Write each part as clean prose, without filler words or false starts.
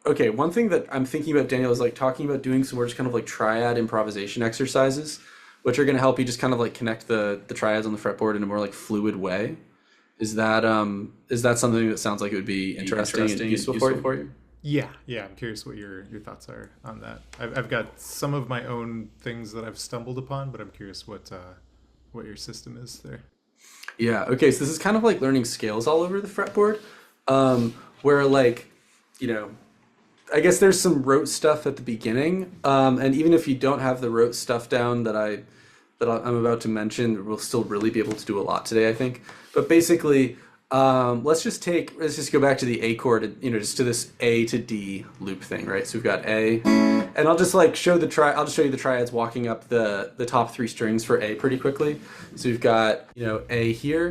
okay, one thing that I'm thinking about, Daniel, is like talking about doing some more just kind of like triad improvisation exercises, which are going to help you just kind of like connect the triads on the fretboard in a more like fluid way. Is that something that sounds like it would be interesting and useful for you? Yeah, yeah. I'm curious what your thoughts are on that. I've got some of my own things that I've stumbled upon, but I'm curious what your system is there. Yeah. Okay. So this is kind of like learning scales all over the fretboard, where like, you know, I guess there's some rote stuff at the beginning, and even if you don't have the rote stuff down I'm about to mention, we'll still really be able to do a lot today, I think. But basically, let's just go back to the A chord, just to this A to D loop thing, right? So we've got A, and I'll just like I'll just show you the triads walking up the top three strings for A pretty quickly. So we've got, A here,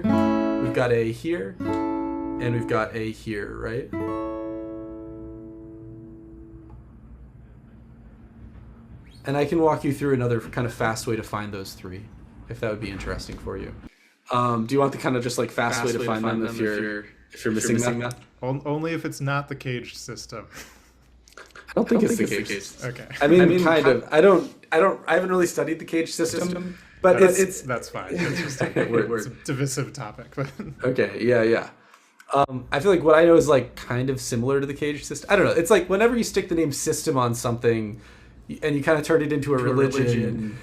we've got A here, and we've got A here, right? And I can walk you through another kind of fast way to find those three, if that would be interesting for you. Do you want the kind of just like fast way to find them if you're missing that? Only if it's not the caged system. I don't think it's the caged system. Okay. I mean, kind of. I haven't really studied the caged system, but that's fine. It's just it's a divisive topic. But okay, yeah. I feel like what I know is like kind of similar to the caged system. I don't know. It's like whenever you stick the name system on something, and you kind of turn it into a religion.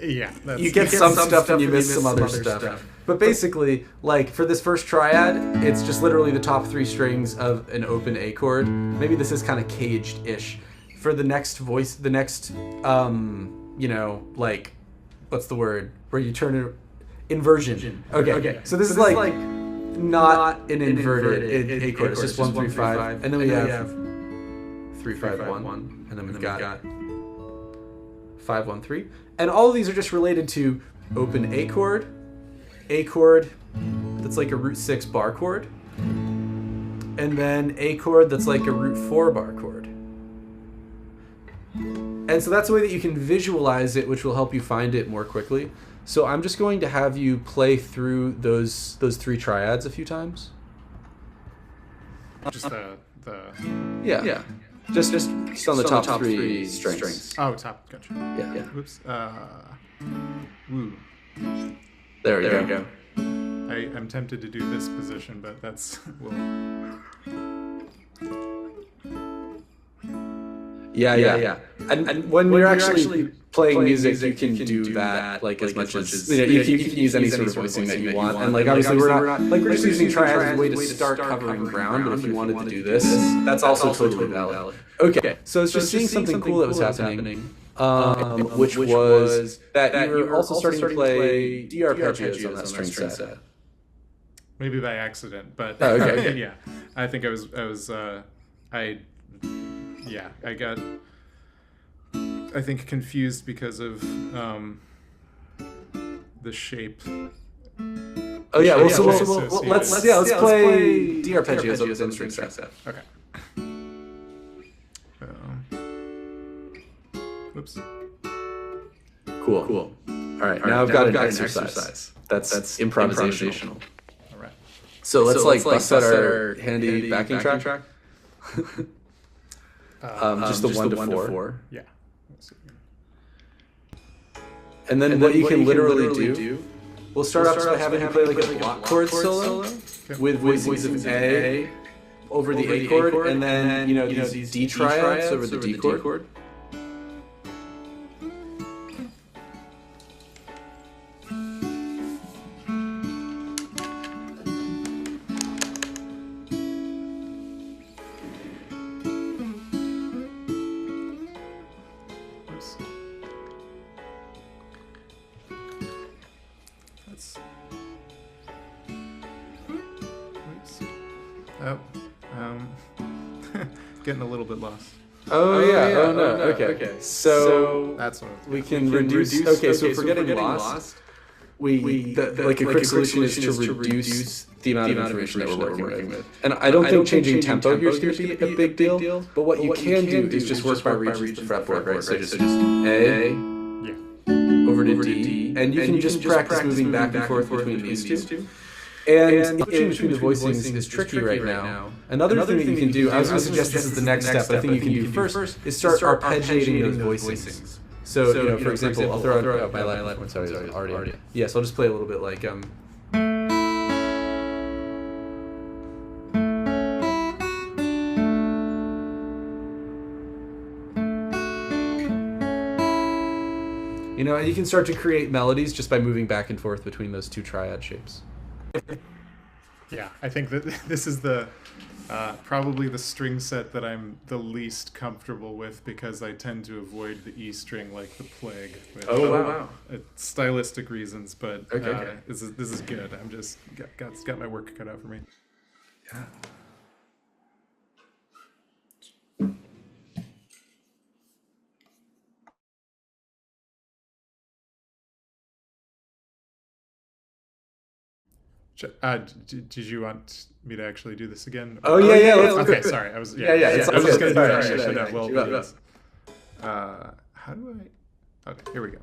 Yeah, you get some stuff and you miss some other stuff. But basically, like for this first triad, it's just literally the top three strings of an open A chord. Maybe this is kind of caged-ish. For the next voice, like, what's the word? Where you turn it, inversion. Okay. So this is like not an inverted A chord. It's just 1 3 5, and then we have 3 5 1, and then we've got 5 1 3, and all of these are just related to open A chord that's like a root 6 bar chord, and then A chord that's like a root 4 bar chord. And so that's a way that you can visualize it, which will help you find it more quickly. So I'm just going to have you play through those three triads a few times. Just the yeah. Just on the top three strings. Oh, gotcha. Yeah. Oops. Ooh. There you go. I'm tempted to do this position, but that's Yeah. And when you're actually playing music, you can do that like as much as you can use any sort of voicing that you want. And like obviously we're just using triads as a way to start covering ground. But if you wanted to do this, that's also totally valid. Okay, so it's just seeing something cool that was happening, which was that you were also starting to play D arpeggios on that string set. Maybe by accident, but okay. Yeah, I think I got confused because of the shape. Oh yeah, let's play D arpeggios on the same string set. Okay. Oops. Cool. All right, now I've got an exercise. That's improvisational. All right. So let's bust out our handy backing track. Just the 1 to 4. Yeah. And then what you can literally do, we'll start off by having you play like a block chord solo with voices of A over the A chord, and then these D triads over the D chord. Getting a little bit lost. Oh no. Okay. So that's what we can reduce. Okay, so if we're getting lost, a quick solution is to reduce the amount of information that we're working with. And I don't think changing tempo here is going to be a big deal. But what you can do is just work by regions of the fretboard, right? So just A over to D, and you can just practice moving back and forth between these two. And switching between the voicings is tricky right now. Another thing that you can do, I was going to suggest this is the next step, but I think you can do first, is start arpeggiating those voicings. So, for example, I'll throw out my left one. Sorry, already. Yes, I'll just play a little bit like and you can start to create melodies just by moving back and forth between those two triad shapes. Yeah, I think that this is the probably the string set that I'm the least comfortable with, because I tend to avoid the E string like the plague. With, wow. Stylistic reasons, but okay. This is good. I'm just got my work cut out for me. Yeah. Did you want me to actually do this again? Oh yeah. Okay, sorry. I was just going to do that. Actually, no. Well, yes. How do I? Okay, here we go.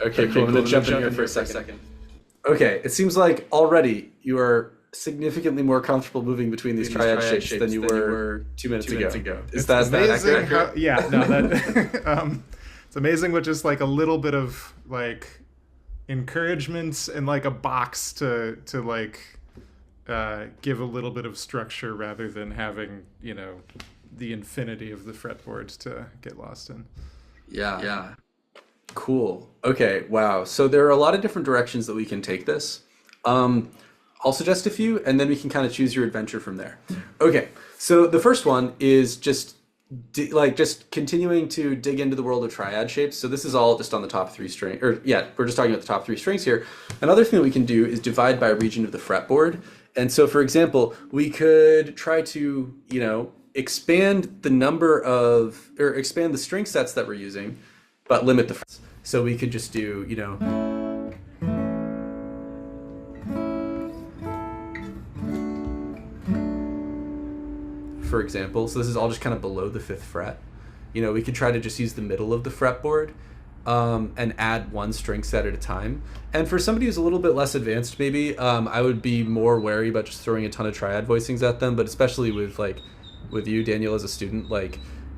Okay, cool. I'm going to jump in here for a second. Okay, it seems like already you are significantly more comfortable moving between these triad shapes than you were 2 minutes ago. Is that accurate? It's amazing with just like a little bit of like encouragement and like a box to like give a little bit of structure rather than having, the infinity of the fretboard to get lost in. Yeah. Cool. Okay. Wow. So there are a lot of different directions that we can take this. I'll suggest a few, and then we can kind of choose your adventure from there. Okay. So the first one is just continuing to dig into the world of triad shapes. So this is all just on the top 3 string, we're just talking about the top 3 strings here. Another thing that we can do is divide by region of the fretboard. And so, for example, we could try to, expand expand the string sets that we're using, but limit the frets. So we could just do, for example, so this is all just kind of below the 5th fret. We could try to just use the middle of the fretboard and add one string set at a time. And for somebody who's a little bit less advanced, maybe, I would be more wary about just throwing a ton of triad voicings at them, but especially with you, Daniel, as a student,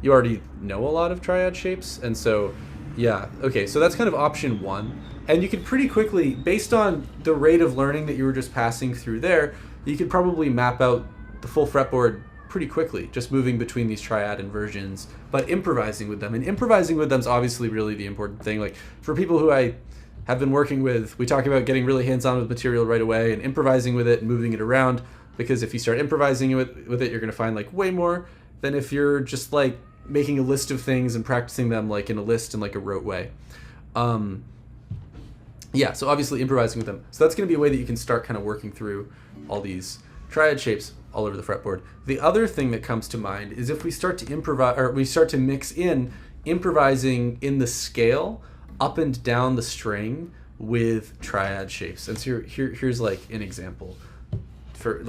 you already know a lot of triad shapes, and so yeah, okay, so that's kind of option 1. And you could pretty quickly, based on the rate of learning that you were just passing through there, you could probably map out the full fretboard pretty quickly, just moving between these triad inversions, but improvising with them. And improvising with them is obviously really the important thing. Like, for people who I have been working with, we talk about getting really hands-on with material right away and improvising with it and moving it around, because if you start improvising with it, you're going to find way more than if you're just making a list of things and practicing them in a list in a rote way. So obviously improvising with them. So that's going to be a way that you can start kind of working through all these triad shapes all over the fretboard. The other thing that comes to mind is if we start to improvise, or we start to mix in improvising in the scale up and down the string with triad shapes. And so here's an example for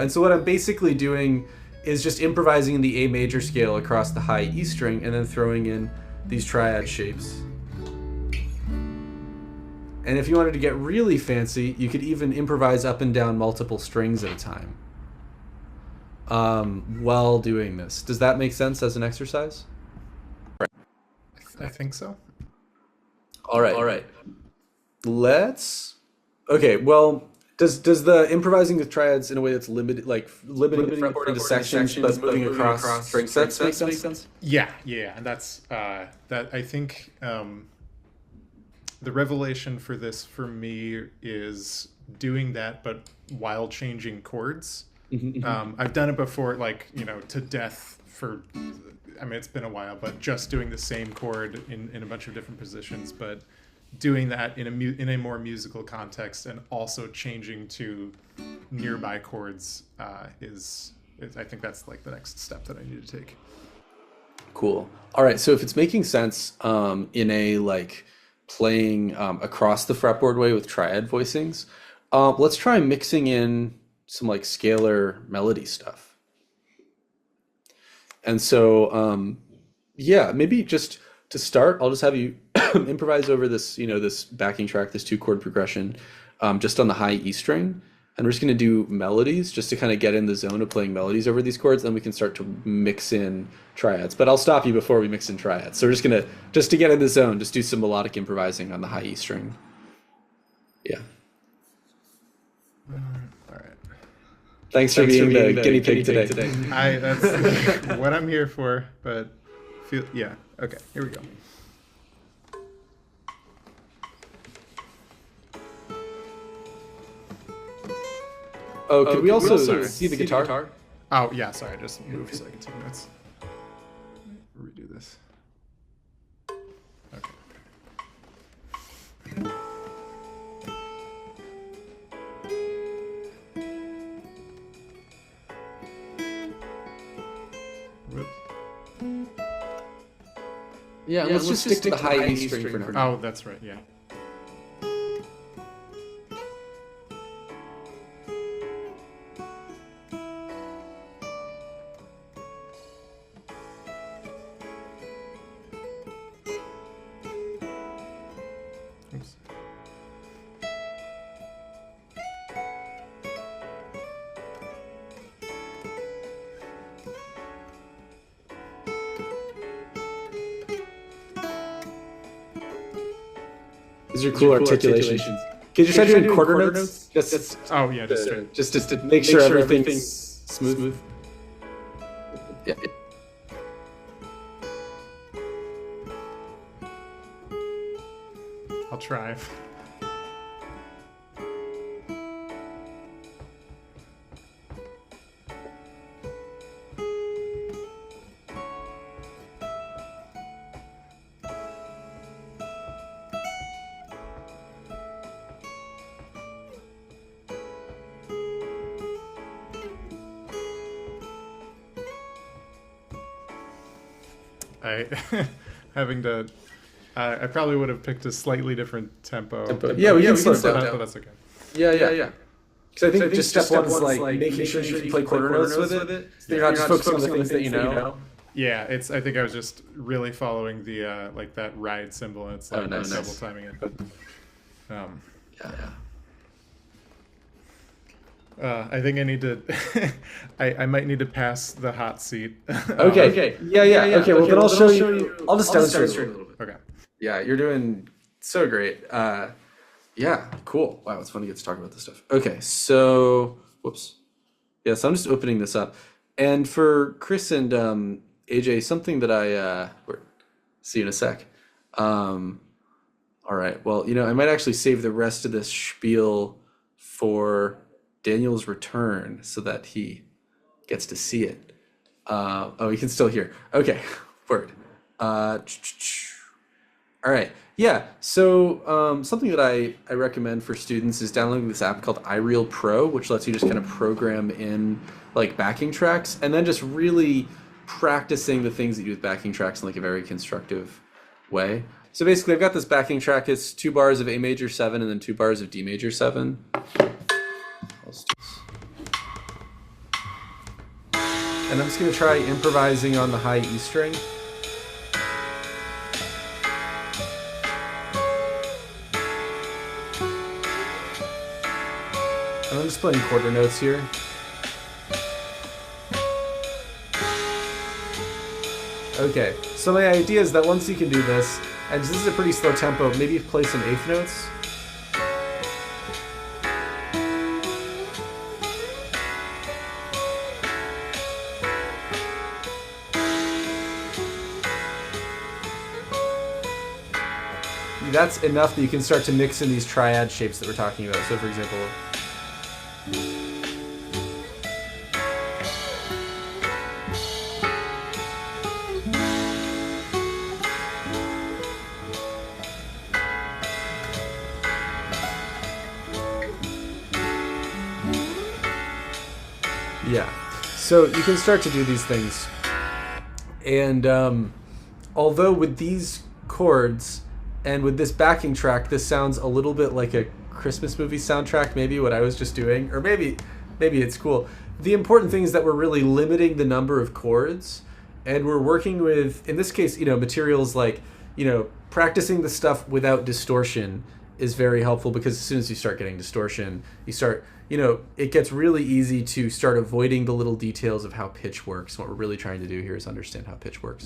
and so what I'm basically doing is just improvising in the A major scale across the high E string and then throwing in these triad shapes. And if you wanted to get really fancy, you could even improvise up and down multiple strings at a time while doing this. Does that make sense as an exercise? I think so. All right. Let's Okay, well, does the improvising with triads in a way that's limited, like limiting the fretboard into sections, but moving across string sets make sense? Yeah, and that's that. I think the revelation for this for me is doing that, but while changing chords. I've done it before, like to death for. I mean, it's been a while, but just doing the same chord in a bunch of different positions, but doing that in a more musical context and also changing to nearby chords is I think that's like the next step that I need to take. Cool. All right. So if it's making sense in a like playing across the fretboard way with triad voicings, let's try mixing in some like scalar melody stuff. And so yeah, maybe just to start, I'll just have you improvise over this, this backing track, this 2-chord progression, just on the high E string. And we're just going to do melodies just to kind of get in the zone of playing melodies over these chords. Then we can start to mix in triads. But I'll stop you before we mix in triads. So we're just going to, just to get in the zone, just do some melodic improvising on the high E string. Yeah. All right. Thanks for being the guinea pig today. That's what I'm here for. But okay, here we go. Oh, could we also see the guitar? Oh yeah, sorry, I just moved so I can take notes. Redo this. Okay. Whoops. Yeah, let's just stick to the high E string for now. Oh, that's right, yeah. Oops. These are cool articulations. Can you try doing quarter notes? Just to make sure everything's smooth. Yeah. I'll try. I probably would have picked a slightly different tempo. Yeah, we can slow it down. But that's okay. Yeah. Because I think just step one is like making sure you can play quarter notes with it. So you're not just focusing on the things that you know. Yeah, I think I was just really following the like that ride symbol, and it's like nice. double timing it. I think I need to. I might need to pass the hot seat. Okay. Yeah. Okay. Well, then I'll show you. I'll just demonstrate a little bit. Okay. Yeah, you're doing so great. Yeah, cool. Wow, it's fun to get to talk about this stuff. Okay, so whoops. Yeah, so I'm just opening this up, and for Chris and AJ, something that I see you in a sec. All right. Well, I might actually save the rest of this spiel for Daniel's return so that he gets to see it. Oh, he can still hear. Okay, word. All right. Yeah. So something that I recommend for students is downloading this app called iReal Pro, which lets you just kind of program in like backing tracks and then just really practicing the things that you do with backing tracks in like a very constructive way. So basically I've got this backing track. It's 2 bars of A major 7 and then 2 bars of D major 7. And I'm just going to try improvising on the high E string. And I'm just playing quarter notes here. Okay, so my idea is that once you can do this, and this is a pretty slow tempo, maybe play some eighth notes. that's enough that you can start to mix in these triad shapes that we're talking about. So for example, yeah. So you can start to do these things. And although with these chords and with this backing track, this sounds a little bit like a Christmas movie soundtrack, maybe what I was just doing, or maybe it's cool. The important thing is that we're really limiting the number of chords, and we're working with, in this case, materials like, practicing the stuff without distortion is very helpful, because as soon as you start getting distortion, you start, it gets really easy to start avoiding the little details of how pitch works. What we're really trying to do here is understand how pitch works.